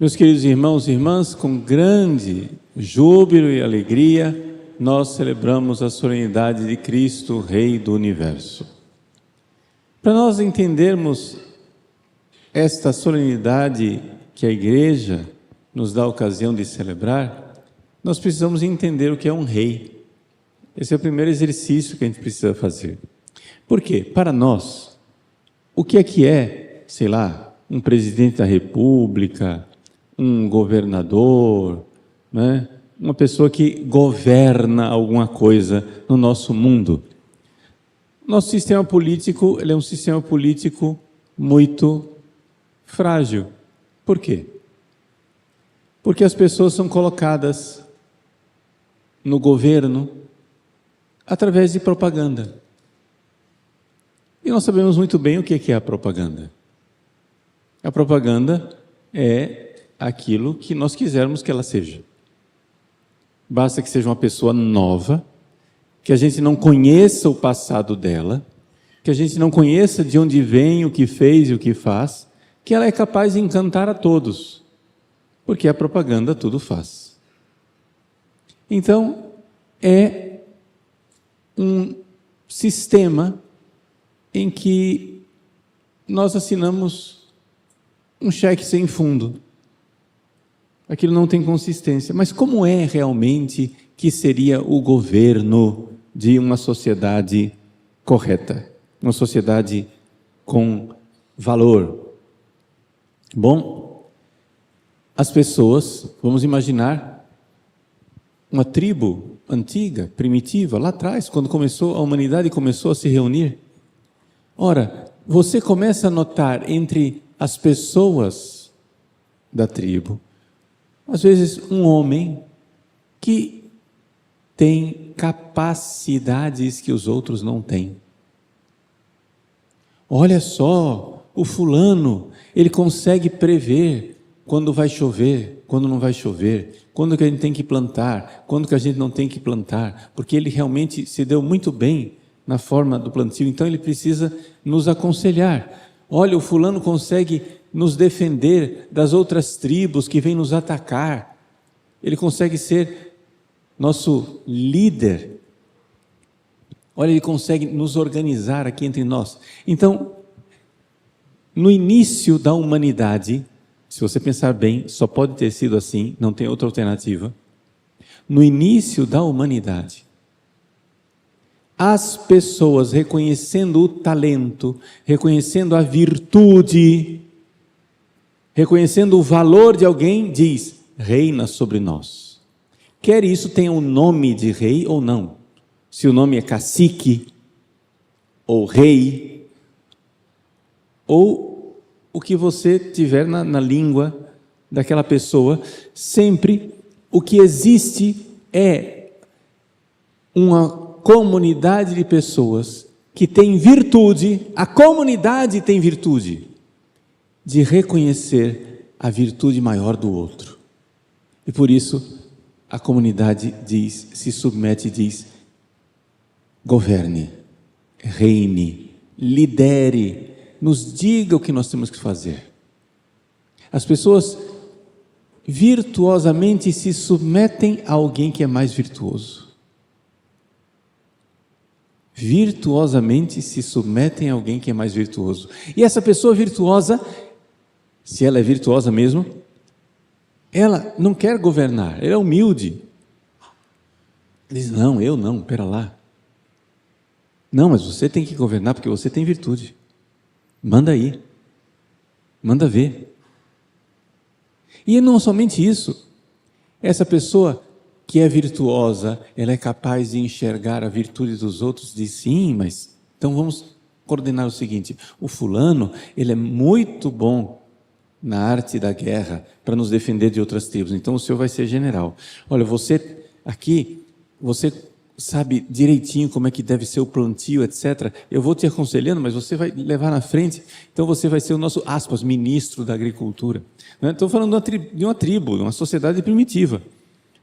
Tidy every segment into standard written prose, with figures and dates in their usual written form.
Meus queridos irmãos e irmãs, com grande júbilo e alegria, nós celebramos a solenidade de Cristo, Rei do Universo. Para nós entendermos esta solenidade que a Igreja nos dá a ocasião de celebrar, nós precisamos entender o que é um rei. Esse é o primeiro exercício que a gente precisa fazer. Por quê? Para nós, o que é, sei lá, um presidente da República, um governador, né? Uma pessoa que governa alguma coisa no nosso mundo. Nosso sistema político, ele é um sistema político muito frágil. Por quê? Porque as pessoas são colocadas no governo através de propaganda. E nós sabemos muito bem o que é a propaganda. A propaganda é aquilo que nós quisermos que ela seja. Basta que seja uma pessoa nova, que a gente não conheça o passado dela, que a gente não conheça de onde vem, o que fez e o que faz, que ela é capaz de encantar a todos, porque a propaganda tudo faz. Então, é um sistema em que nós assinamos um cheque sem fundo. Aquilo não tem consistência. Mas como é realmente que seria o governo de uma sociedade correta? Uma sociedade com valor? Bom, as pessoas, vamos imaginar, uma tribo antiga, primitiva, lá atrás, quando a humanidade começou a se reunir. Ora, você começa a notar entre as pessoas da tribo, às vezes um homem que tem capacidades que os outros não têm. Olha só, o fulano, ele consegue prever quando vai chover, quando não vai chover, quando que a gente tem que plantar, quando que a gente não tem que plantar, porque ele realmente se deu muito bem na forma do plantio, então ele precisa nos aconselhar. Olha, o fulano consegue nos defender das outras tribos que vêm nos atacar. Ele consegue ser nosso líder. Olha, ele consegue nos organizar aqui entre nós. Então, no início da humanidade, se você pensar bem, só pode ter sido assim, não tem outra alternativa. No início da humanidade, as pessoas reconhecendo o talento, reconhecendo a virtude, reconhecendo o valor de alguém, diz, reina sobre nós. Quer isso tenha um nome de rei ou não. Se o nome é cacique, ou rei, ou o que você tiver na língua daquela pessoa, sempre o que existe é uma comunidade de pessoas que tem virtude, a comunidade tem virtude de reconhecer a virtude maior do outro. E por isso a comunidade diz, se submete e diz, governe, reine, lidere, nos diga o que nós temos que fazer. As pessoas virtuosamente se submetem a alguém que é mais virtuoso. Virtuosamente se submetem a alguém que é mais virtuoso. E essa pessoa virtuosa, se ela é virtuosa mesmo, ela não quer governar, ela é humilde. Diz, não, eu não, pera lá. Não, mas você tem que governar porque você tem virtude. Manda aí, manda ver. E não somente isso, essa pessoa que é virtuosa, ela é capaz de enxergar a virtude dos outros, diz, sim, mas então vamos coordenar o seguinte, o fulano, ele é muito bom na arte da guerra, para nos defender de outras tribos, então o senhor vai ser general. Olha, você aqui, você sabe direitinho como é que deve ser o plantio, etc. Eu vou te aconselhando, mas você vai levar na frente, então você vai ser o nosso, aspas, ministro da agricultura. Estou falando de uma tribo, de uma sociedade primitiva.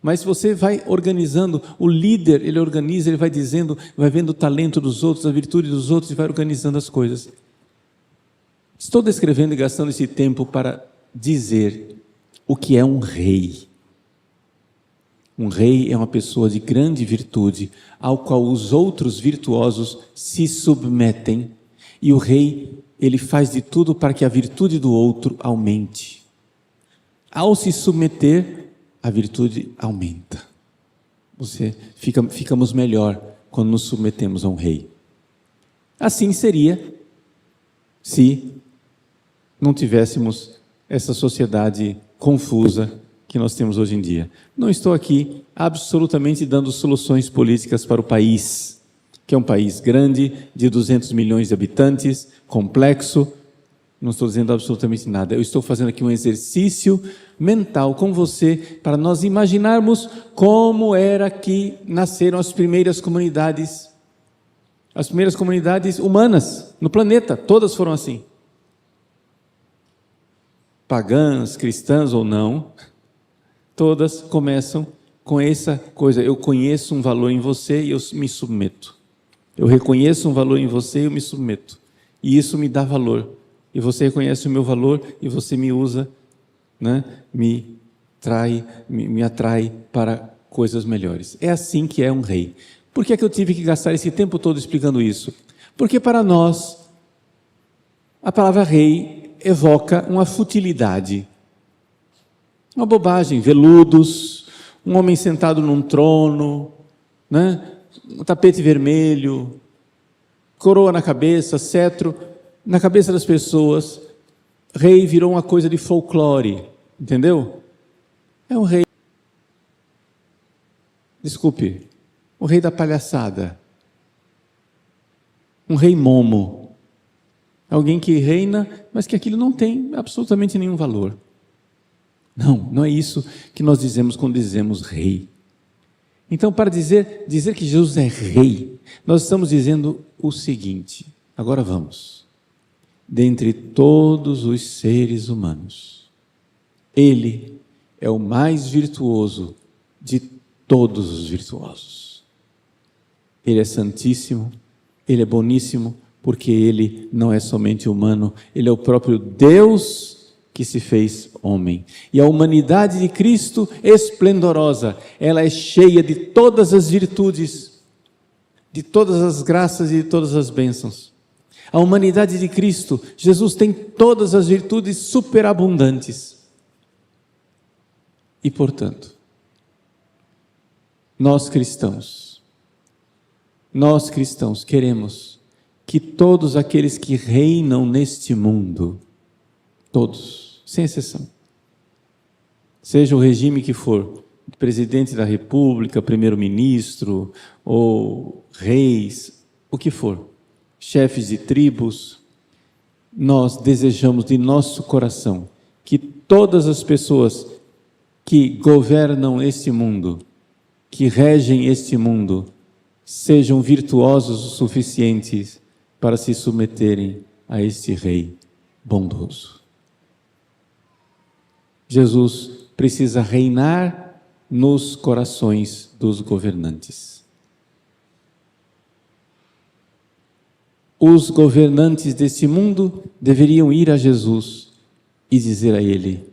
Mas você vai organizando, o líder, ele organiza, ele vai dizendo, vai vendo o talento dos outros, a virtude dos outros e vai organizando as coisas. Estou descrevendo e gastando esse tempo para dizer o que é um rei. Um rei é uma pessoa de grande virtude, ao qual os outros virtuosos se submetem, e o rei, ele faz de tudo para que a virtude do outro aumente. Ao se submeter, a virtude aumenta. Ficamos melhor quando nos submetemos a um rei. Assim seria se não tivéssemos essa sociedade confusa que nós temos hoje em dia. Não estou aqui absolutamente dando soluções políticas para o país, que é um país grande, de 200 milhões de habitantes, complexo. Não estou dizendo absolutamente nada. Eu estou fazendo aqui um exercício mental com você, para nós imaginarmos como era que nasceram as primeiras comunidades humanas no planeta. Todas foram assim. Pagãs, cristãs ou não, todas começam com essa coisa: eu conheço um valor em você e eu me submeto. Eu reconheço um valor em você e eu me submeto. E isso me dá valor. E você reconhece o meu valor e você me usa, né? me atrai para coisas melhores. É assim que é um rei. Por que é que eu tive que gastar esse tempo todo explicando isso? Porque para nós, a palavra rei evoca uma futilidade, uma bobagem, veludos, um homem sentado num trono, né? Um tapete vermelho, coroa na cabeça, cetro na cabeça das pessoas. Rei virou uma coisa de folclore, entendeu? É um rei, desculpe, o rei da palhaçada, um rei momo, alguém que reina, mas que aquilo não tem absolutamente nenhum valor. Não é isso que nós dizemos quando dizemos rei. Então, para dizer que Jesus é rei, nós estamos dizendo o seguinte: agora vamos, dentre todos os seres humanos, Ele é o mais virtuoso de todos os virtuosos. Ele é santíssimo, Ele é boníssimo, porque Ele não é somente humano, Ele é o próprio Deus que se fez homem. E a humanidade de Cristo, esplendorosa, ela é cheia de todas as virtudes, de todas as graças e de todas as bênçãos. A humanidade de Cristo, Jesus tem todas as virtudes superabundantes. E, portanto, nós cristãos queremos que todos aqueles que reinam neste mundo, todos, sem exceção, seja o regime que for, presidente da república, primeiro-ministro, ou reis, o que for, chefes de tribos, nós desejamos de nosso coração que todas as pessoas que governam este mundo, que regem este mundo, sejam virtuosos o suficientes para se submeterem a este rei bondoso. Jesus precisa reinar nos corações dos governantes. Os governantes deste mundo deveriam ir a Jesus e dizer a Ele: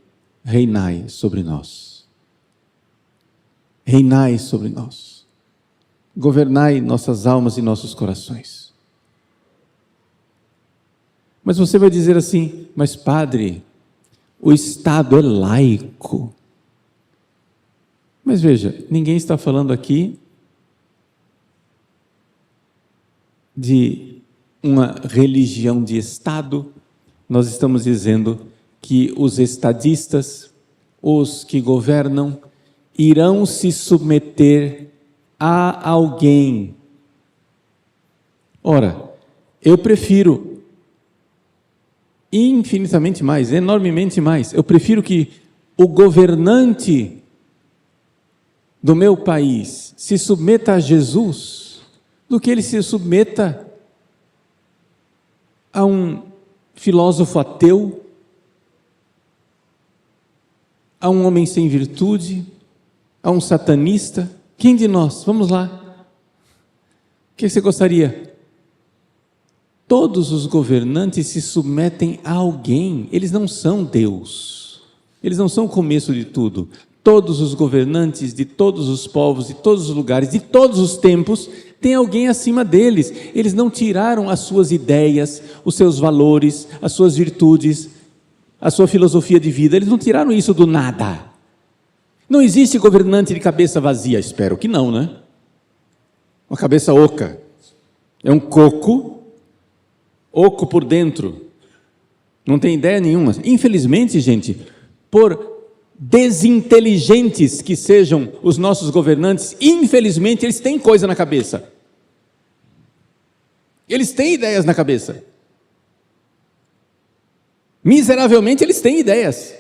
reinai sobre nós. Reinai sobre nós. Governai nossas almas e nossos corações. Mas você vai dizer assim: mas padre, o Estado é laico. Mas veja, ninguém está falando aqui de uma religião de Estado. Nós estamos dizendo que os estadistas, os que governam, irão se submeter a alguém. Ora, eu prefiro infinitamente mais, enormemente mais, eu prefiro que o governante do meu país se submeta a Jesus do que ele se submeta a um filósofo ateu, a um homem sem virtude, a um satanista. Quem de nós? Vamos lá. O que você gostaria? Todos os governantes se submetem a alguém, eles não são Deus, eles não são o começo de tudo. Todos os governantes de todos os povos, de todos os lugares, de todos os tempos, tem alguém acima deles. Eles não tiraram as suas ideias, os seus valores, as suas virtudes, a sua filosofia de vida, eles não tiraram isso do nada. Não existe governante de cabeça vazia, espero que não, né? Uma cabeça oca. É um coco, oco por dentro. Não tem ideia nenhuma. Infelizmente, gente, por desinteligentes que sejam os nossos governantes, infelizmente eles têm coisa na cabeça. Eles têm ideias na cabeça. Miseravelmente eles têm ideias.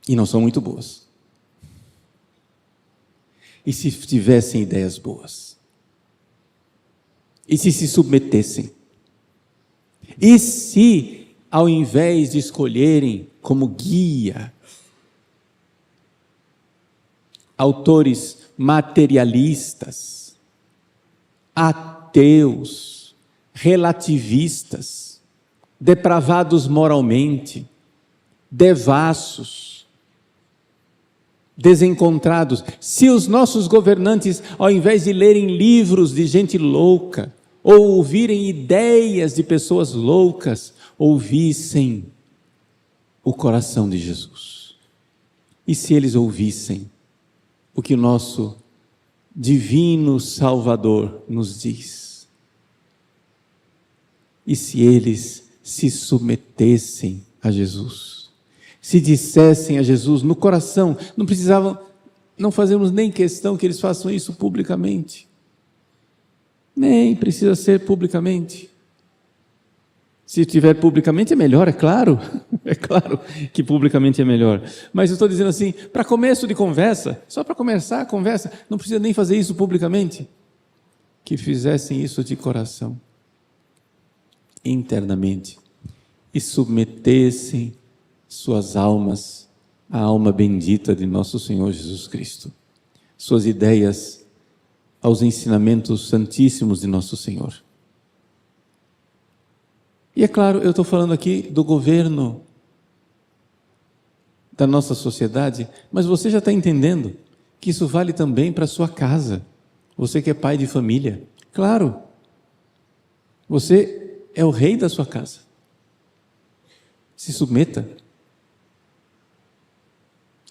E não são muito boas. E se tivessem ideias boas? E se submetessem? E se, ao invés de escolherem como guia autores materialistas, ateus, relativistas, depravados moralmente, devassos, desencontrados, se os nossos governantes, ao invés de lerem livros de gente louca, ou ouvirem ideias de pessoas loucas, ouvissem o coração de Jesus. E se eles ouvissem o que o nosso divino Salvador nos diz? E se eles se submetessem a Jesus? Se dissessem a Jesus no coração, não precisavam, não fazemos nem questão que eles façam isso publicamente. Nem precisa ser publicamente. Se tiver publicamente é melhor, é claro. É claro que publicamente é melhor. Mas eu estou dizendo assim, para começo de conversa, só para começar a conversa, não precisa nem fazer isso publicamente. Que fizessem isso de coração, internamente, e submetessem suas almas à alma bendita de nosso Senhor Jesus Cristo. Suas ideias aos ensinamentos santíssimos de nosso Senhor. E é claro, eu estou falando aqui do governo da nossa sociedade, mas você já está entendendo que isso vale também para a sua casa. Você que é pai de família, claro, você é o rei da sua casa. Se submeta.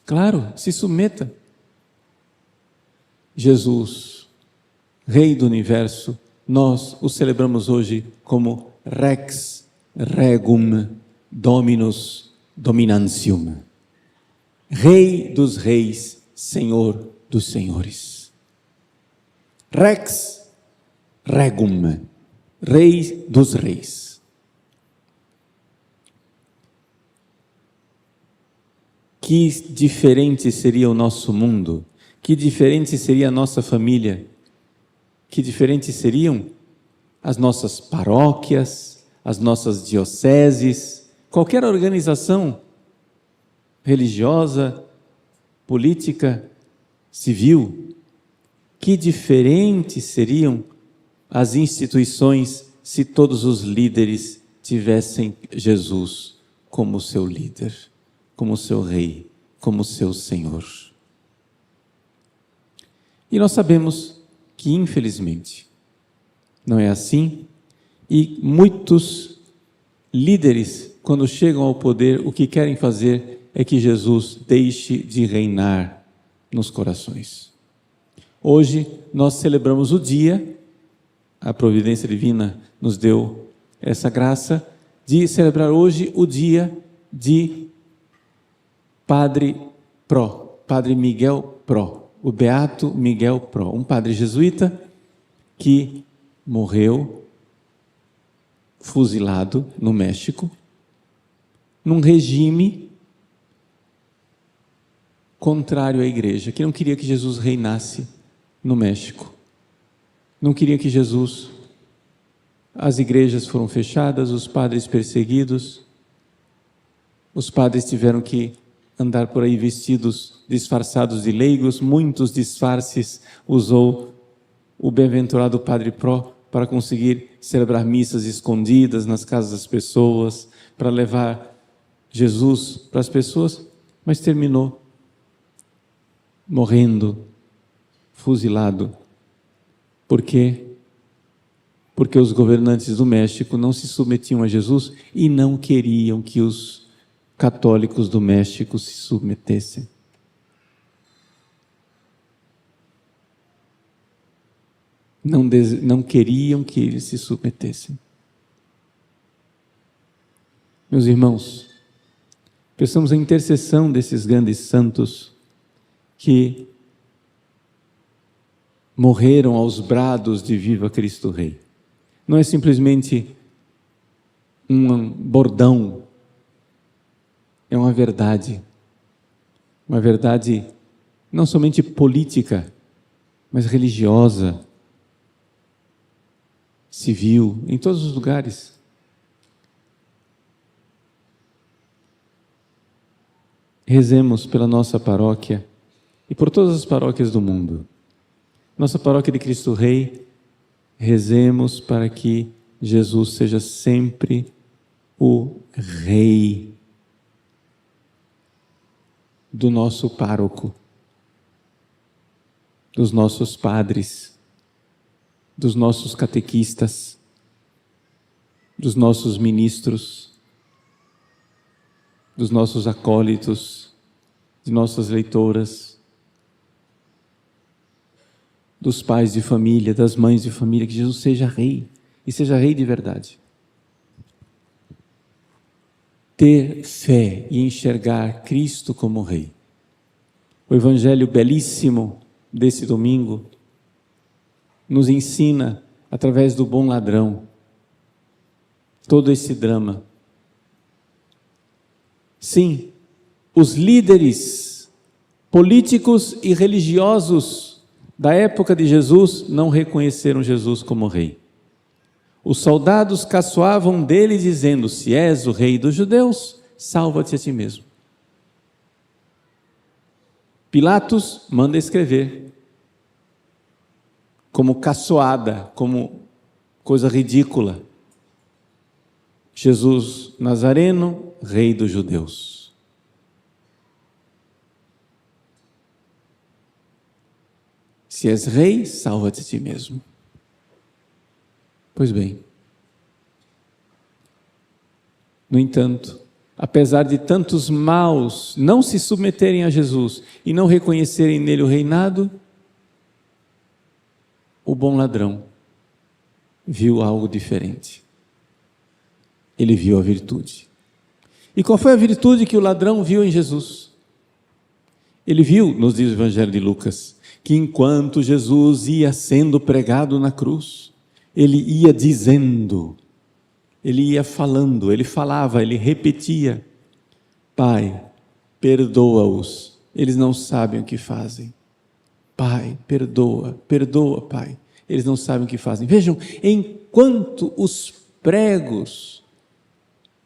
Claro, se submeta. Jesus, Rei do Universo, nós o celebramos hoje como Rex Regum Dominus Dominantium. Rei dos reis, Senhor dos senhores. Rex Regum, Rei dos reis. Que diferente seria o nosso mundo, que diferente seria a nossa família, que diferentes seriam as nossas paróquias, as nossas dioceses, qualquer organização religiosa, política, civil. Que diferentes seriam as instituições se todos os líderes tivessem Jesus como seu líder, como seu rei, como seu Senhor. E nós sabemos que, infelizmente, não é assim, e muitos líderes, quando chegam ao poder, o que querem fazer é que Jesus deixe de reinar nos corações. Hoje nós celebramos o dia, a providência divina nos deu essa graça de celebrar hoje o dia de Padre Miguel Pro, o Beato Miguel Pro, um padre jesuíta que morreu fuzilado no México, num regime contrário à igreja, que não queria que Jesus reinasse no México. Não queria que Jesus... As igrejas foram fechadas, os padres perseguidos, os padres tiveram que andar por aí vestidos, disfarçados de leigos, muitos disfarces usou o bem-aventurado Padre Pro para conseguir celebrar missas escondidas nas casas das pessoas, para levar Jesus para as pessoas, mas terminou morrendo, fuzilado. Por quê? Porque os governantes do México não se submetiam a Jesus e não queriam que os católicos do México se submetessem. Não queriam que eles se submetessem. Meus irmãos, peçamos a intercessão desses grandes santos que morreram aos brados de Viva Cristo Rei. Não é simplesmente um bordão, é uma verdade não somente política, mas religiosa, civil, em todos os lugares. Rezemos pela nossa paróquia e por todas as paróquias do mundo. Nossa paróquia de Cristo Rei, rezemos para que Jesus seja sempre o Rei do nosso pároco, dos nossos padres, dos nossos catequistas, dos nossos ministros, dos nossos acólitos, de nossas leitoras, dos pais de família, das mães de família, que Jesus seja Rei, e seja Rei de verdade. Ter fé e enxergar Cristo como Rei. O Evangelho belíssimo desse domingo nos ensina, através do bom ladrão, todo esse drama. Sim, os líderes políticos e religiosos da época de Jesus não reconheceram Jesus como Rei. Os soldados caçoavam dele dizendo: se és o Rei dos judeus, salva-te a ti mesmo. Pilatos manda escrever como caçoada, como coisa ridícula: Jesus Nazareno, Rei dos judeus. Se és rei, salva-te a ti mesmo. Pois bem, no entanto, apesar de tantos maus não se submeterem a Jesus e não reconhecerem nele o reinado, o bom ladrão viu algo diferente. Ele viu a virtude. E qual foi a virtude que o ladrão viu em Jesus? Ele viu, nos diz o Evangelho de Lucas, que enquanto Jesus ia sendo pregado na cruz, ele ia dizendo, ele ia falando, ele falava, ele repetia: Pai, perdoa-os, eles não sabem o que fazem. Pai, perdoa, perdoa, Pai, eles não sabem o que fazem. Vejam, enquanto os pregos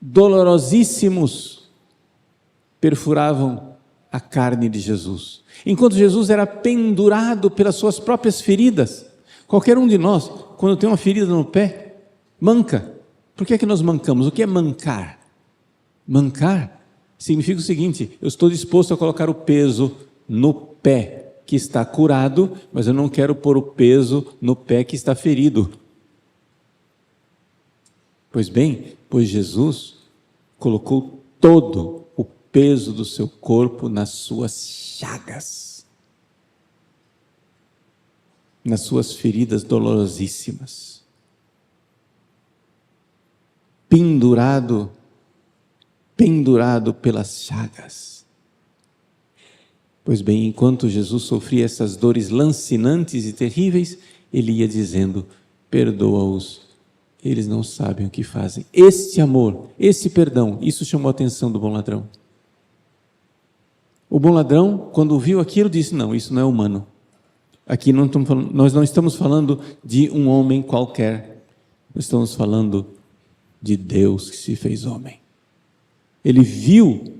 dolorosíssimos perfuravam a carne de Jesus, enquanto Jesus era pendurado pelas suas próprias feridas. Qualquer um de nós, quando tem uma ferida no pé, manca. Por que é que nós mancamos? O que é mancar? Mancar significa o seguinte: eu estou disposto a colocar o peso no pé que está curado, mas eu não quero pôr o peso no pé que está ferido. Pois bem, pois Jesus colocou todo o peso do seu corpo nas suas chagas, nas suas feridas dolorosíssimas, pendurado pelas chagas. Pois bem, enquanto Jesus sofria essas dores lancinantes e terríveis, ele ia dizendo: perdoa-os, eles não sabem o que fazem. Este amor, esse perdão, isso chamou a atenção do bom ladrão. O bom ladrão, quando viu aquilo, disse: não, isso não é humano. Aqui nós não estamos falando de um homem qualquer, nós estamos falando de Deus que se fez homem. Ele viu,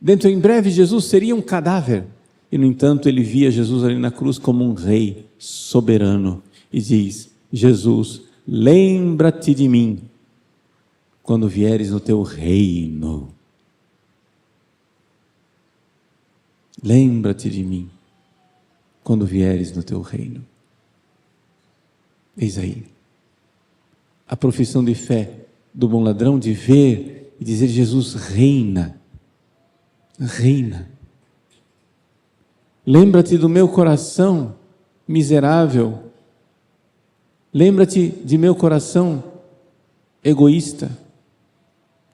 dentro em breve Jesus seria um cadáver, e no entanto ele via Jesus ali na cruz como um rei soberano, e diz: Jesus, lembra-te de mim, quando vieres no teu reino. lembra-te de mim quando vieres no teu reino. Eis aí a profissão de fé do bom ladrão, de ver e dizer: Jesus reina, reina. Lembra-te do meu coração miserável, lembra-te de meu coração egoísta,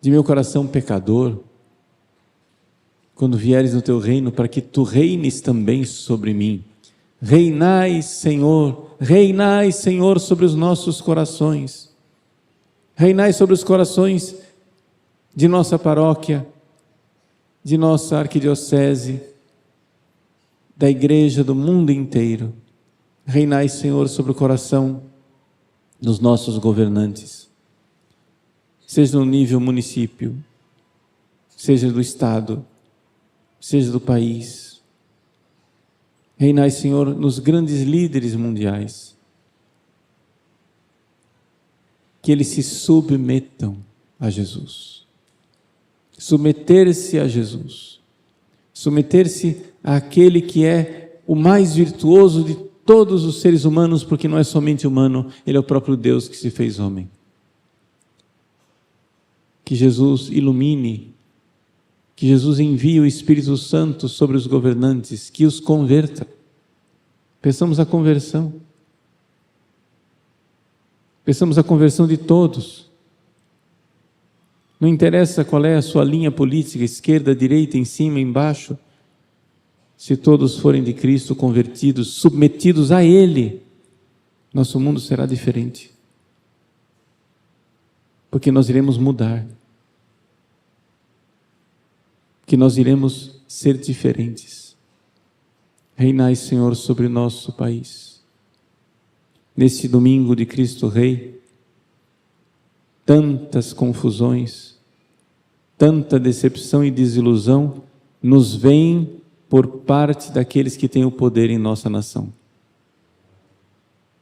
de meu coração pecador, quando vieres no teu reino, para que tu reines também sobre mim. Reinai, Senhor, sobre os nossos corações. Reinai sobre os corações de nossa paróquia, de nossa arquidiocese, da igreja do mundo inteiro. Reinai, Senhor, sobre o coração dos nossos governantes, seja no nível município, seja do estado, seja do país. Reinai, Senhor, nos grandes líderes mundiais, que eles se submetam a Jesus. Submeter-se a Jesus, submeter-se àquele que é o mais virtuoso de todos os seres humanos, porque não é somente humano, ele é o próprio Deus que se fez homem. Que Jesus ilumine, que Jesus envie o Espírito Santo sobre os governantes, que os converta. Peçamos a conversão. Peçamos a conversão de todos. Não interessa qual é a sua linha política, esquerda, direita, em cima, embaixo. Se todos forem de Cristo, convertidos, submetidos a Ele, nosso mundo será diferente. Porque nós iremos mudar. Que nós iremos ser diferentes. Reinai, Senhor, sobre o nosso país. Neste domingo de Cristo Rei, tantas confusões, tanta decepção e desilusão nos vêm por parte daqueles que têm o poder em nossa nação.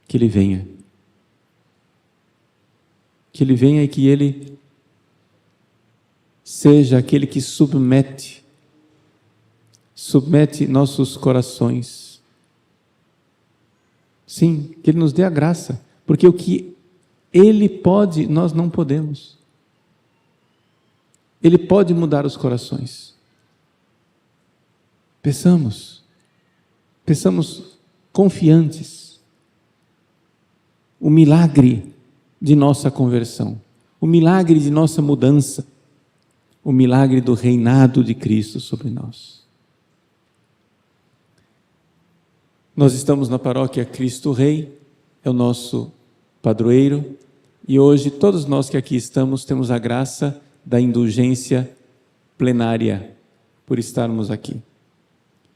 Que Ele venha. Que Ele venha e que Ele seja aquele que submete nossos corações. Sim, que Ele nos dê a graça, porque o que Ele pode, nós não podemos. Ele pode mudar os corações. Peçamos confiantes, o milagre de nossa conversão, o milagre de nossa mudança, o milagre do reinado de Cristo sobre nós. Nós estamos na paróquia Cristo Rei, é o nosso padroeiro, e hoje todos nós que aqui estamos temos a graça da indulgência plenária por estarmos aqui.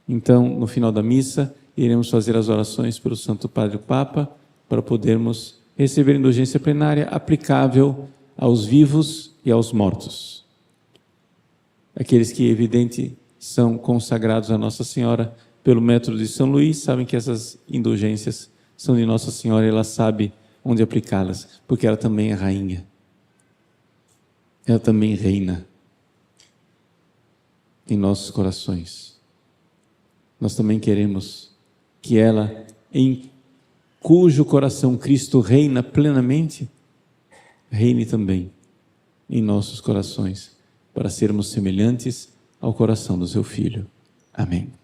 Então, no final da missa, iremos fazer as orações pelo Santo Padre Papa, para podermos receber a indulgência plenária aplicável aos vivos e aos mortos. Aqueles que, evidente, são consagrados a Nossa Senhora pelo método de São Luís, sabem que essas indulgências são de Nossa Senhora e ela sabe onde aplicá-las, porque ela também é rainha. Ela também reina em nossos corações. Nós também queremos que ela, em cujo coração Cristo reina plenamente, reine também em nossos corações, para sermos semelhantes ao coração do seu Filho. Amém.